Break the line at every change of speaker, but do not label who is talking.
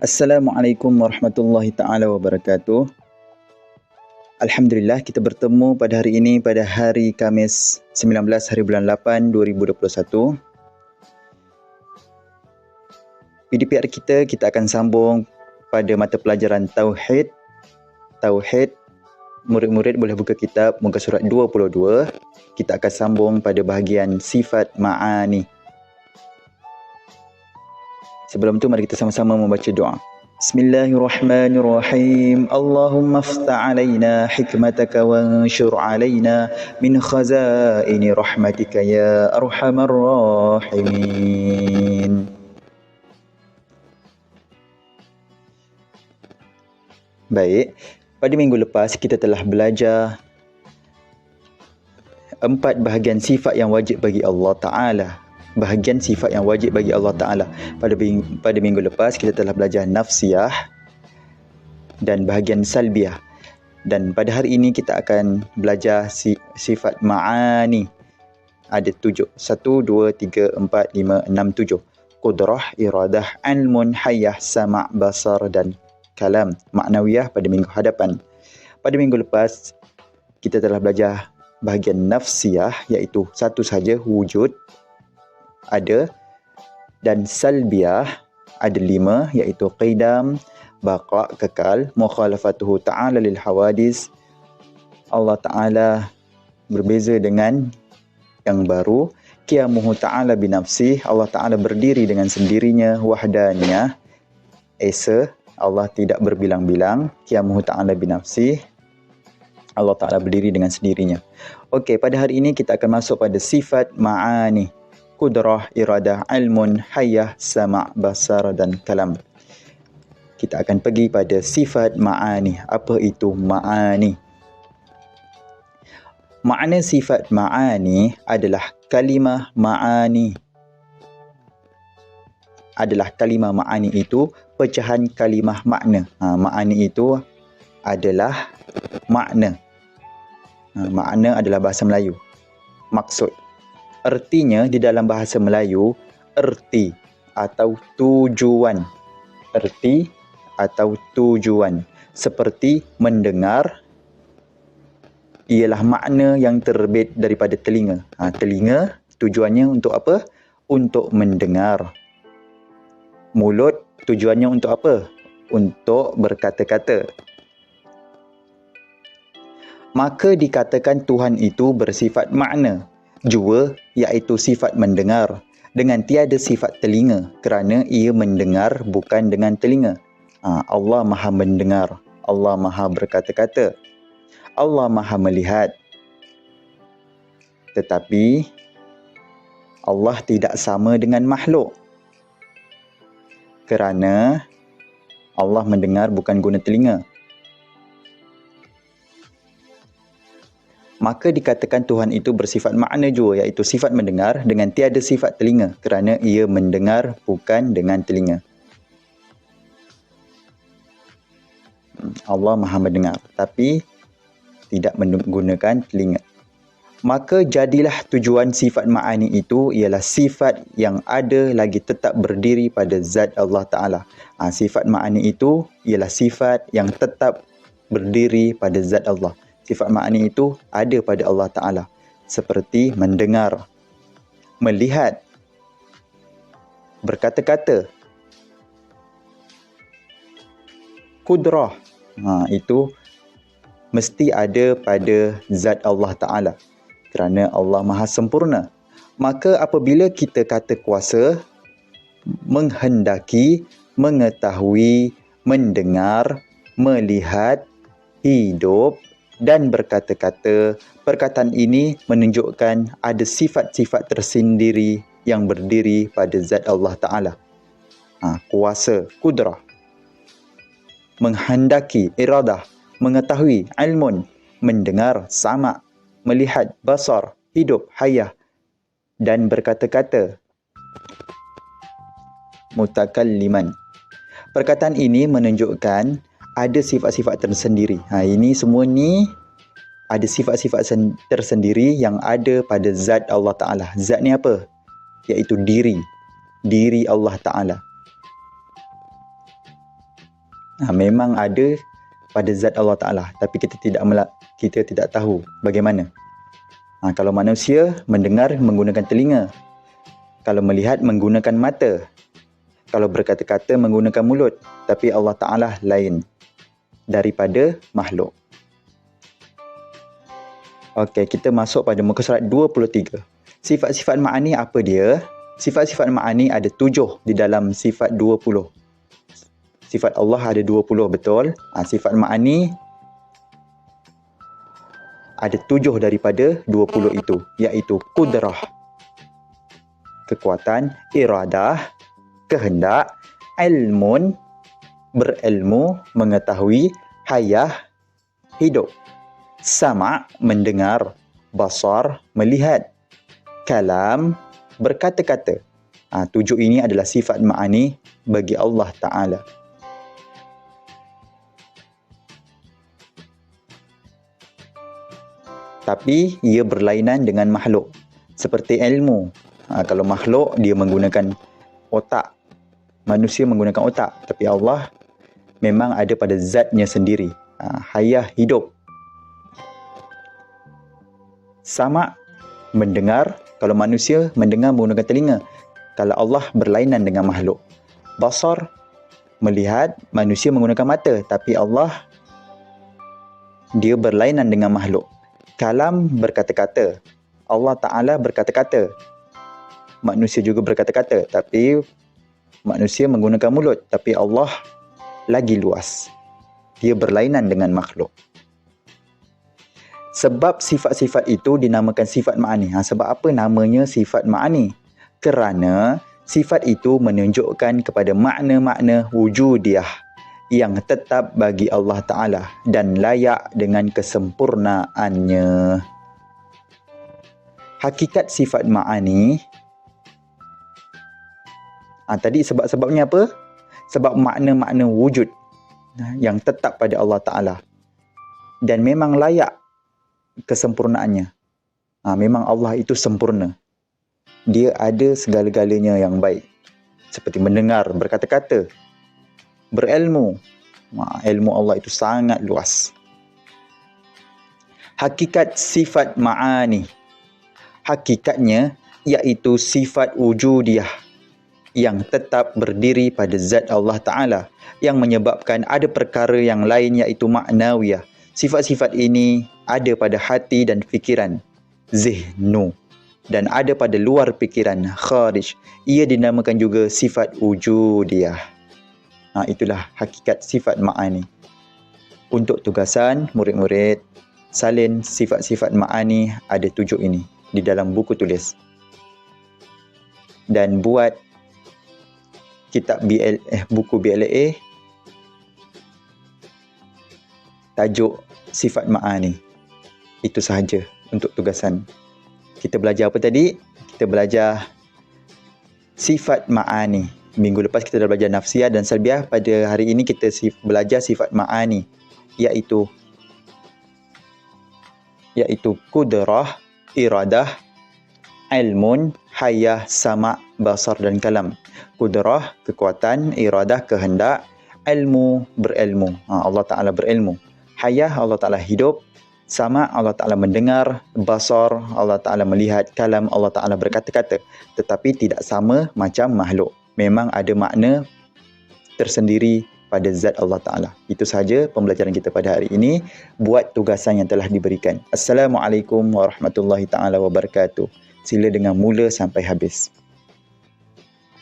Assalamualaikum warahmatullahi taala wabarakatuh. Alhamdulillah kita bertemu pada hari ini pada hari Khamis 19 hari bulan 8 2021. PDPR kita akan sambung pada mata pelajaran Tauhid. Murid-murid boleh buka kitab muka surat 22. Kita akan sambung pada bahagian sifat ma'ani. Sebelum itu mari kita sama-sama membaca doa. Bismillahirrahmanirrahim. Allahumma aftah alaina hikmataka wanshur alaina min khazaini rahmatika ya arhamar rahimin. Baik, pada minggu lepas kita telah belajar 4 bahagian sifat yang wajib bagi Allah Ta'ala. Bahagian sifat yang wajib bagi Allah Ta'ala. Pada minggu lepas kita telah belajar nafsiyah dan bahagian salbiyah. Dan pada hari ini kita akan belajar sifat ma'ani. Ada 7. 1, 2, 3, 4, 5, 6, 7. Qudrah, iradah, ilmun, hayah, sama', basar dan kalam. Maknawiyah pada minggu hadapan. Pada minggu lepas kita telah belajar bahagian nafsiyah, iaitu satu saja, wujud ada, dan salbiyah ada 5, iaitu qidam, baqa, kekal, mukhalafatuhu ta'ala lil hawadis, Allah Ta'ala berbeza dengan yang baru, qiyamuhu ta'ala binafsih, Allah Ta'ala berdiri dengan sendirinya, wahdaniyah, esa, Allah tidak berbilang-bilang, qiyamuhu ta'ala binafsih, Allah Ta'ala berdiri dengan sendirinya. Okey, pada hari ini kita akan masuk pada sifat ma'ani. Qudrah, iradah, ilmun, hayah, sama', basar dan kalam. Kita akan pergi pada sifat ma'ani. Apa itu ma'ani? Makna sifat ma'ani adalah kalimah ma'ani. Kalimah ma'ani itu pecahan kalimah makna. Ma'ani itu adalah makna. Makna adalah bahasa Melayu. Maksud. Ertinya di dalam bahasa Melayu, erti atau tujuan. Erti atau tujuan. Seperti mendengar ialah makna yang terbit daripada telinga. Telinga tujuannya untuk apa? Untuk mendengar. Mulut tujuannya untuk apa? Untuk berkata-kata. Maka dikatakan Tuhan itu bersifat makna. Jua, iaitu sifat mendengar, dengan tiada sifat telinga, kerana ia mendengar bukan dengan telinga. Allah maha mendengar, Allah maha berkata-kata, Allah maha melihat. Tetapi Allah tidak sama dengan makhluk, kerana Allah mendengar bukan guna telinga. Maka dikatakan Tuhan itu bersifat makna jua, iaitu sifat mendengar dengan tiada sifat telinga, kerana ia mendengar bukan dengan telinga. Allah maha mendengar, tapi tidak menggunakan telinga. Maka jadilah tujuan sifat ma'ani itu ialah sifat yang ada lagi tetap berdiri pada zat Allah Ta'ala. Sifat ma'ani itu ialah sifat yang tetap berdiri pada zat Allah. Sifat ma'ani itu ada pada Allah Ta'ala. Seperti mendengar, melihat, berkata-kata, qudrah. Itu mesti ada pada zat Allah Ta'ala. Kerana Allah maha sempurna. Maka apabila kita kata kuasa, menghendaki, mengetahui, mendengar, melihat, hidup, dan berkata-kata, perkataan ini menunjukkan ada sifat-sifat tersendiri yang berdiri pada zat Allah Ta'ala. Kuasa, qudrah. Menghendaki, iradah. Mengetahui, ilmun. Mendengar, sama'. Melihat, basar. Hidup, hayah. Dan berkata-kata, mutakalliman. Perkataan ini menunjukkan ada sifat-sifat tersendiri. Ini semua ni ada sifat-sifat tersendiri yang ada pada zat Allah Ta'ala. Zat ni apa? Iaitu diri. Diri Allah Ta'ala. Memang ada pada zat Allah Ta'ala, tapi kita tidak tahu bagaimana. Kalau manusia mendengar menggunakan telinga, kalau melihat menggunakan mata, kalau berkata-kata menggunakan mulut, tapi Allah Ta'ala lain daripada makhluk. Okey, kita masuk pada muka surat 23. Sifat-sifat ma'ani apa dia? Sifat-sifat ma'ani ada 7 di dalam sifat 20. Sifat Allah ada 20, betul? Sifat ma'ani ada 7 daripada 20 itu, iaitu kudrah, kekuatan, iradah, kehendak, ilmun, berilmu, mengetahui, hayah, hidup, sama', mendengar, basar, melihat, kalam, berkata-kata. 7 ini adalah sifat ma'ani bagi Allah Ta'ala. Tapi ia berlainan dengan makhluk. Seperti ilmu. Kalau makhluk, dia menggunakan otak. Manusia menggunakan otak. Tapi Allah memang ada pada zatnya sendiri. Hayah, hidup. Sama, mendengar. Kalau manusia mendengar menggunakan telinga. Kalau Allah berlainan dengan makhluk. Basar, melihat. Manusia menggunakan mata. Tapi Allah, dia berlainan dengan makhluk. Kalam, berkata-kata. Allah Ta'ala berkata-kata. Manusia juga berkata-kata. Tapi manusia menggunakan mulut. Tapi Allah lagi luas. Dia berlainan dengan makhluk. Sebab sifat-sifat itu dinamakan sifat ma'ani. Sebab apa namanya sifat ma'ani? Kerana sifat itu menunjukkan kepada makna-makna wujudiyah yang tetap bagi Allah Ta'ala dan layak dengan kesempurnaannya. Hakikat sifat ma'ani, tadi sebab-sebabnya apa? Sebab makna-makna wujud yang tetap pada Allah Ta'ala dan memang layak kesempurnaannya. Memang Allah itu sempurna. Dia ada segala-galanya yang baik. Seperti mendengar, berkata-kata, berilmu. Ilmu Allah itu sangat luas. Hakikat sifat ma'ani. Hakikatnya iaitu sifat wujudiyah yang tetap berdiri pada zat Allah Ta'ala, yang menyebabkan ada perkara yang lain iaitu ma'nawiyah. Sifat-sifat ini ada pada hati dan fikiran, zihnu, dan ada pada luar fikiran, kharij. Ia dinamakan juga sifat wujudiyah. Itulah hakikat sifat ma'ani. Untuk tugasan murid-murid, salin sifat-sifat ma'ani ada 7 ini di dalam buku tulis. Dan buat kitab buku BLA tajuk sifat ma'ani. Itu sahaja untuk tugasan. Kita belajar apa tadi? Kita belajar sifat ma'ani. Minggu lepas kita dah belajar nafsiyah dan salbiah. Pada hari ini kita belajar sifat ma'ani, iaitu kudrah, iradah, ilmun, hayah, sama', basar dan kalam. Kudrah, kekuatan, iradah, kehendak, ilmu, berilmu. Allah Ta'ala berilmu. Hayah, Allah Ta'ala hidup. Sama', Allah Ta'ala mendengar. Basar, Allah Ta'ala melihat. Kalam, Allah Ta'ala berkata-kata. Tetapi tidak sama macam makhluk. Memang ada makna tersendiri pada zat Allah Ta'ala. Itu sahaja pembelajaran kita pada hari ini. Buat tugasan yang telah diberikan. Assalamualaikum warahmatullahi ta'ala wabarakatuh. Sila dengan mula sampai habis.